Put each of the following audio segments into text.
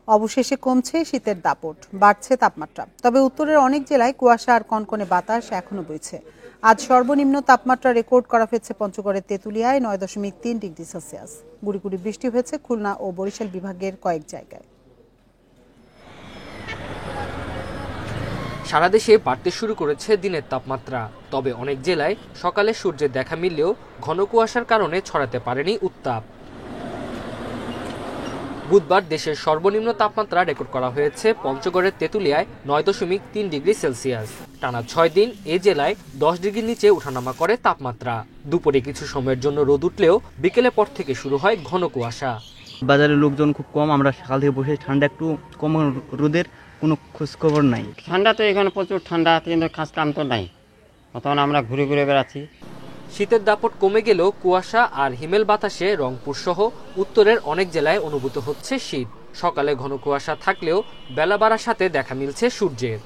অবশেষে কমছে শীতের দাপট, বাড়ছে তাপমাত্রা। তবে উত্তরের অনেক জেলায় কুয়াশা আর কনকনে বাতাস এখনো বইছে। আজ সর্বনিম্ন তাপমাত্রা রেকর্ড করা হয়েছে পঞ্চগড়ের তেঁতুলিয়ায় 9.3 ডিগ্রি সেলসিয়াস। গুড়ি গুড়ি বৃষ্টি হয়েছে খুলনা ও বরিশাল বিভাগের কয়েক জায়গায়। সারা দেশে বাড়তে শুরু করেছে দিনের তাপমাত্রা। তবে অনেক জেলায় সকালে সূর্যের দেখা মিললেও ঘন কুয়াশার কারণে ছড়াতে পারেনি উত্তাপ। বুধবার দেশের সর্বনিম্ন তাপমাত্রা রেকর্ড করা হয়েছে পঞ্চগড়ের তেঁতুলিয়ায় 9.3 ডিগ্রি সেলসিয়াস। টানা 6 দিন এ জেলায় 10 ডিগ্রির নিচে ওঠানামা করে তাপমাত্রা। দুপুরে কিছু সময়ের জন্য রোদ উঠলেও বিকেলের পর থেকে শুরু হয় ঘন কুয়াশা। বাজারে লোকজন খুব কম, আমরা সকাল থেকে বসে, ঠান্ডা একটু কম, রোদের কোনো খোঁজখবর নাই। ঠান্ডা তো এখানে প্রচুর ঠান্ডা, কিন্তু কাজ কাম তো নাই, তখন আমরা ঘুরে ঘুরে বেড়াচ্ছি। শীতের দাপট কমে গেলেও কুয়াশা আর হিমেল বাতাসে রংপুর সহ উত্তরের অনেক জেলায় অনুভূত হচ্ছে শীত। সকালে ঘন কুয়াশা থাকলেও বেলা বাড়ার সাথে দেখা মিলছে সূর্যের।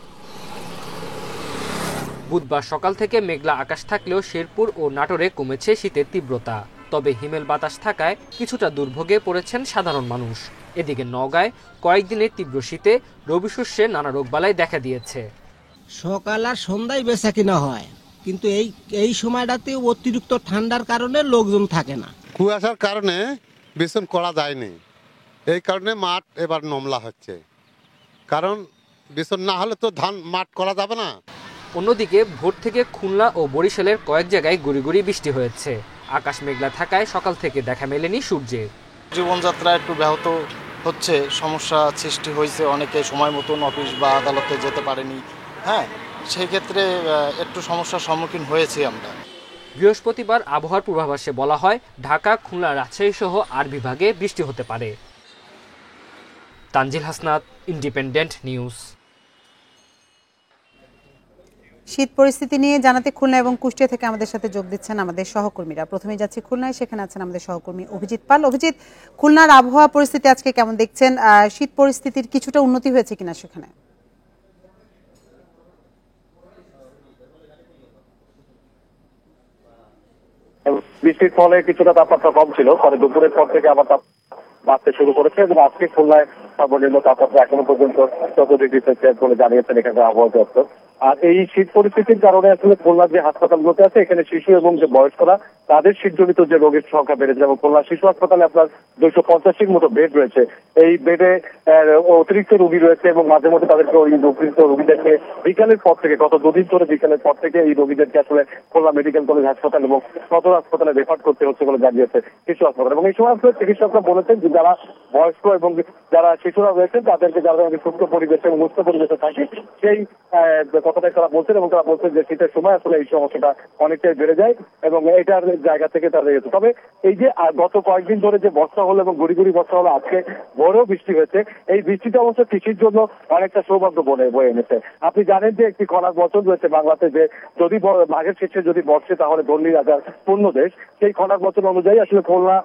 বুধবার সকাল থেকে মেঘলা আকাশ থাকলেও শেরপুর ও নাটোরে কমেছে শীতের তীব্রতা। তবে হিমেল বাতাস থাকায় কিছুটা দুর্ভোগে পড়েছেন সাধারণ মানুষ। এদিকে নওগাঁয় কয়েকদিনের তীব্র শীতে রবি শস্যে নানা রোগবালাই দেখা দিয়েছে। সকাল আর সন্ধ্যায় বেচা কিনা হয়, কিন্তু এই সময়টাতে অতিরিক্ত ঠান্ডার কারণে লোকজন থাকে না। কুয়াশার কারণে বেসন করা যায়নি, এই কারণে মাঠ এবার নমলা হচ্ছে, কারণ বেসন না হলে তো ধান মাঠ করা যাবে না। অন্যদিকে ভোর থেকে খুলনা ও বরিশালের কয়েক জায়গায় গুড়ি গুড়ি বৃষ্টি হয়েছে। আকাশ মেঘলা থাকায় সকাল থেকে দেখা মেলেনি সূর্যের। জীবনযাত্রা একটু ব্যাহত হচ্ছে, সমস্যা সৃষ্টি হয়েছে, অনেকে সময় মতন অফিস বা আদালতে যেতে পারেনি। সেই ক্ষেত্রে একটু সমস্যার সম্মুখীন হয়েছি আমরা। বৃহস্পতিবার আবহাওয়ার পূর্বাভাসে বলা হয় ঢাকা, খুলনা, রাজশাহী সহ 8 বিভাগে বৃষ্টি হতে পারে। Tanzil Hasnat, independent news. শীত পরিস্থিতি নিয়ে জানাতে খুলনা এবং কুষ্টিয়া থেকে আমাদের সাথে যোগ দিচ্ছেন আমাদের সহকর্মীরা। প্রথমে যাচ্ছি খুলনায়, সেখানে আছেন আমাদের সহকর্মী অভিজিৎ পাল। অভিজিৎ, খুলনার আবহাওয়া পরিস্থিতি আজকে কেমন দেখছেন? শীত পরিস্থিতির কিছুটা উন্নতি হয়েছে কিনা সেখানে? বৃষ্টির ফলে কিছুটা তাপমাত্রা কম ছিল, পরে দুপুরের পর থেকে আবার বাড়তে শুরু করেছে এবং আজকে খুলনায় সর্বনিম্ন তাপমাত্রা এখনো পর্যন্ত 14 ডিগ্রি সেলসিয়াস বলে জানিয়েছেন এখানকার আবহাওয়া দপ্তর। আর এই শীত পরিস্থিতির কারণে আসলে খুলনার যে হাসপাতালগুলোতে আছে, এখানে শিশু এবং যে বয়স্করা, তাদের শীতজনিত যে রোগীর সংখ্যা বেড়েছে। এবং খুলনা শিশু হাসপাতালে আপনার 250-র মতো বেড রয়েছে। এই বেডে অতিরিক্ত রোগী রয়েছে এবং মাঝে মধ্যে তাদেরকে ওই অতিরিক্ত রোগীদেরকে বিকালের পর থেকে, গত 2 দিন ধরে বিকালের পর থেকে এই রোগীদেরকে আসলে খুলনা মেডিকেল কলেজ হাসপাতাল এবং সদর হাসপাতালে রেফার করতে হচ্ছে বলে জানিয়েছে শিশু হাসপাতাল। এবং এই সময় আসলে চিকিৎসকরা বলেছেন যে যারা বয়স্ক এবং যারা শিশুরা রয়েছেন তাদেরকে যারা সুস্থ পরিবেশে এবং মুক্ত পরিবেশে থাকে, সেই কথাটাই তারা বলছেন। এবং তারা বলছেন যে শীতের সময় আসলে এই সমস্যাটা অনেকটাই বেড়ে যায় এবং এটার জায়গা থেকে তারা রয়েছে। তবে এই যে গত কয়েকদিন ধরে যে বর্ষা হলো এবং গুড়ি গুড়ি বর্ষা হলো, আজকে ভোরেও বৃষ্টি হয়েছে, এই বৃষ্টিটা অবশ্য কৃষির জন্য অনেকটা সৌভাগ্য বয়ে এনেছে। আপনি জানেন যে একটি খরার বছর রয়েছে বাংলাতে, যে যদি মাঘের শেষে যদি বর্ষে তাহলে ধর্মী রাজার পূর্ণ দেশ। সেই খরার বছর অনুযায়ী আসলে খুলনা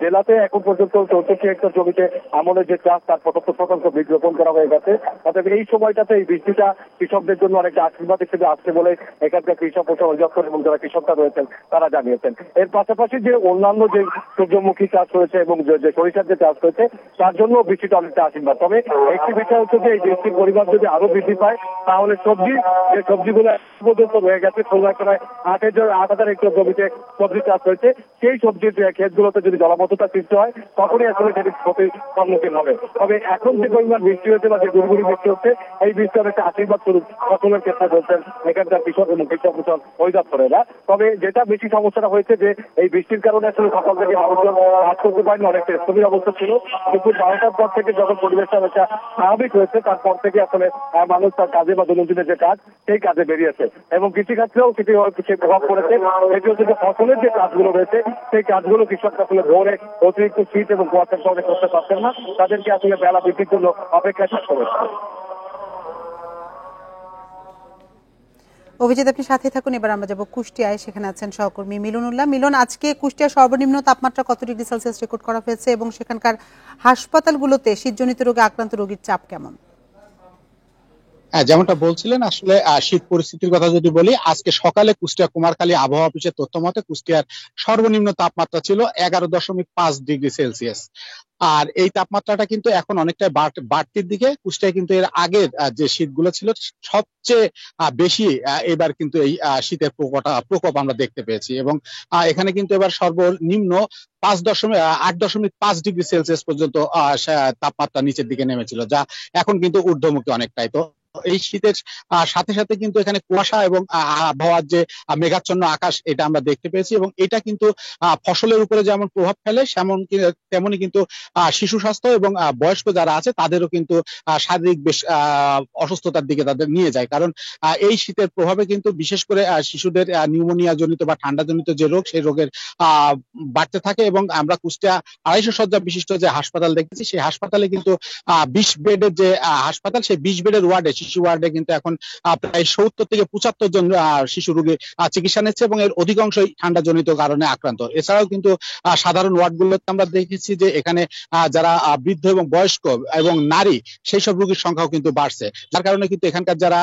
জেলাতে এখন পর্যন্ত 64 হেক্টর জমিতে আমলের যে চাষ, তার 75% বীজ রোপণ করা হয়ে গেছে। অর্থাৎ এই সময়টাতে এই বৃষ্টিটা কৃষকদের জন্য অনেকটা আশীর্বাদ হিসেবে আসছে বলে এখানকার কৃষক অধিদপ্তর এবং যারা কৃষকরা রয়েছেন তারা জানিয়েছেন। এর পাশাপাশি যে অন্যান্য যে সূর্যমুখী চাষ রয়েছে এবং যে সরিষার যে চাষ রয়েছে, তার জন্য বৃষ্টিটা অনেকটা আশীর্বাদ। তবে একটি বিষয় হচ্ছে যে এই বৃষ্টির পরিমাণ যদি আরো বৃদ্ধি পায়, তাহলে যে সবজিগুলো পর্যন্ত রয়ে গেছে, খুলনায় প্রায় 8,000 হেক্টর জমিতে সবজি চাষ হয়েছে, সেই সবজির ক্ষেতগুলোতে যদি জলাবদ্ধতা সৃষ্টি হয়, তখনই আসলে সেটি ক্ষতির সম্মুখীন হবে। তবে এখন যে পরিমাণ বৃষ্টি হচ্ছে বা যে গুড়গুড়ি বৃষ্টি হচ্ছে, এই বৃষ্টি অনেকটা আশীর্বাদ স্বরূপ ফসলের ক্ষেত্রে বলছেন এখানকার কৃষক এবং কৃষক অধিদপ্তরেরা। তবে যেটা বেশি সমস্যাটা হয়েছে যে এই বৃষ্টির কারণে আসলে সকাল থেকে মানুষজন কাজ করতে পারেনি, অনেকটা স্থবির অবস্থা ছিল। দুপুর 12টার পর থেকে যখন পরিবেশটা অনেকটা স্বাভাবিক হয়েছে, তারপর থেকে আসলে মানুষ তার কাজে বা দৈনন্দিনের যে কাজ, সেই কাজে বেরিয়েছে। এবং কৃষিক্ষেত্রেও কিছু প্রভাব পড়েছে। এটি হচ্ছে যে ফসলের যে কাজগুলো রয়েছে, সেই কাজগুলো কৃষক আসলে ভোরে অতিরিক্ত শীত এবং কুয়াশার কারণে করতে পারছেন না, তাদেরকে আসলে বেলা বৃদ্ধির জন্য অপেক্ষায় থাকতে হচ্ছে। অভিজিৎ, আপনি সাথে থাকুন। এবার আমরা যাবো কুষ্টিয়ায়, সেখানে আছেন সহকর্মী মিলনুল্লাহ। মিলন, আজকে কুষ্টিয়ার সর্বনিম্ন তাপমাত্রা কত ডিগ্রি সেলসিয়াস রেকর্ড করা হয়েছে এবং সেখানকার হাসপাতালগুলোতে শীতজনিত রোগে আক্রান্ত রোগীর চাপ কেমন? যেমনটা বলছিলেন আসলে শীত পরিস্থিতির কথা যদি বলি, আজকে সকালে কুষ্টিয়া কুমারখালী আবহাওয়া অফিসের তথ্য মতে কুষ্টিয়ার সর্বনিম্ন তাপমাত্রা ছিল 11.5 ডিগ্রি সেলসিয়াস। আর এই তাপমাত্রাটা কিন্তু এখন অনেকটাই বাড়তির দিকে। কুষ্টিয়ায় কিন্তু এর আগের যে শীতগুলো ছিল সবচেয়ে বেশি এবার কিন্তু এই শীতের প্রকোপ আমরা দেখতে পেয়েছি, এবং এখানে কিন্তু এবার সর্বনিম্ন 8.5 ডিগ্রি সেলসিয়াস পর্যন্ত তাপমাত্রা নিচের দিকে নেমেছিল, যা এখন কিন্তু ঊর্ধ্বমুখী অনেকটাই। তো এই শীতের সাথে সাথে কিন্তু এখানে কুয়াশা এবং আবহাওয়ার যে মেঘাচ্ছন্ন আকাশ, এটা আমরা দেখতে পেয়েছি, এবং এটা কিন্তু ফসলের উপরে যেমন প্রভাব ফেলে তেমনি কিন্তু শিশু স্বাস্থ্য এবং বয়স্ক যারা আছে তাদেরও কিন্তু শারীরিক বেশ অসুস্থতার দিকে তাদের নিয়ে যায়। কারণ এই শীতের প্রভাবে কিন্তু বিশেষ করে শিশুদের নিউমোনিয়া জনিত বা ঠান্ডা জনিত যে রোগ, সেই রোগের বাড়তে থাকে। এবং আমরা কুষ্টিয়া 250 শয্যা বিশিষ্ট যে হাসপাতাল দেখেছি, সেই হাসপাতালে কিন্তু 20 বেডের যে হাসপাতাল, সেই 20 বেডের ওয়ার্ডে, শিশু ওয়ার্ডে কিন্তু এখন প্রায় 70 থেকে 75 জন শিশু রোগী চিকিৎসা নিচ্ছে, এবং এর অধিকাংশই ঠান্ডা জনিত কারণে আক্রান্ত। এছাড়াও কিন্তু সাধারণ ওয়ার্ডগুলোতে আমরা দেখেছি যে এখানে যারা বৃদ্ধ এবং বয়স্ক এবং নারী, সেই সব রোগীর সংখ্যাও কিন্তু বাড়ছে, যার কারণে কিন্তু এখানকার যারা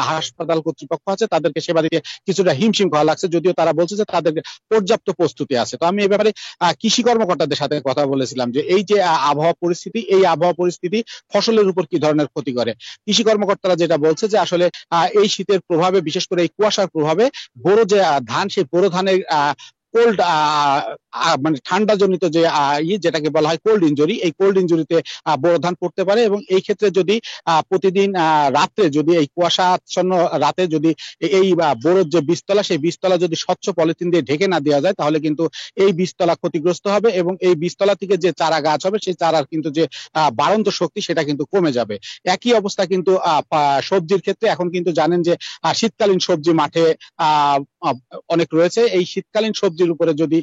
হাসপাতাল কর্তৃপক্ষ আছে তাদেরকে সেবা দিতে কিছুটা হিমশিম খাওয়া লাগছে, যদিও তারা বলছে যে তাদের পর্যাপ্ত প্রস্তুতি আছে। তো আমি এই ব্যাপারে কৃষি কর্মকর্তাদের সাথে কথা বলেছিলাম যে এই যে আবহাওয়া পরিস্থিতি, এই আবহাওয়া পরিস্থিতি ফসলের উপর কি ধরনের ক্ষতি করে। কৃষি কর্মকর্তারা যেটা বলছে যে আসলে এই শীতের প্রভাবে, বিশেষ করে এই কুয়াশার প্রভাবে বোরো যে ধান, সেই বোরো ধানের কোল্ড মানে ঠান্ডা জনিত যে যেটাকে বলা হয় কোল্ড ইনজুরি, এই কোল্ড ইনজুরিতে বোরো ধান পড়তে পারে। এবং এই ক্ষেত্রে যদি প্রতিদিন রাত্রে যদি এই কুয়াশাচ্ছন্ন রাতে যদি এই বোরোর যে বীজতলা, সেই বীজতলা যদি স্বচ্ছ পলিথিন দিয়ে ঢেকে না দেওয়া যায়, তাহলে কিন্তু এই বীজতলা ক্ষতিগ্রস্ত হবে, এবং এই বীজতলা থেকে যে চারা গাছ হবে, সেই চারার কিন্তু যে বাড়ন্ত শক্তি, সেটা কিন্তু কমে যাবে। একই অবস্থা কিন্তু সবজির ক্ষেত্রে। এখন কিন্তু জানেন যে শীতকালীন সবজি মাঠে অনেক রয়েছে। এই শীতকালীন সবজির উপরে যদি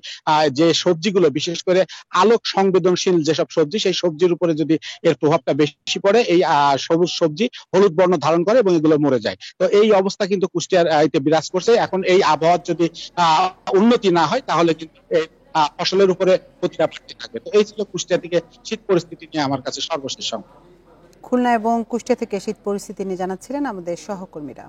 যে সবজিগুলো, বিশেষ করে আলোক সংবেদনশীল যেসব সবজি, সেই সবজির উপরে যদি এর প্রভাবটা বেশি পড়ে, এই সবুজ সবজি হলুদ বর্ণ ধারণ করে এবং এগুলো মরে যায়। তো এই অবস্থা কিন্তু কুষ্টিয়ার বিরাজ করছে। এখন এই আবহাওয়ার যদি উন্নতি না হয়, তাহলে কিন্তু ফসলের উপরে ক্ষতিটা বাড়তে থাকবে। তো এই ছিল কুষ্টিয়া থেকে শীত পরিস্থিতি নিয়ে আমার কাছে সর্বশেষ সংবাদ। খুলনা এবং কুষ্টিয়া থেকে শীত পরিস্থিতি নিয়ে জানাচ্ছিলেন আমাদের সহকর্মীরা।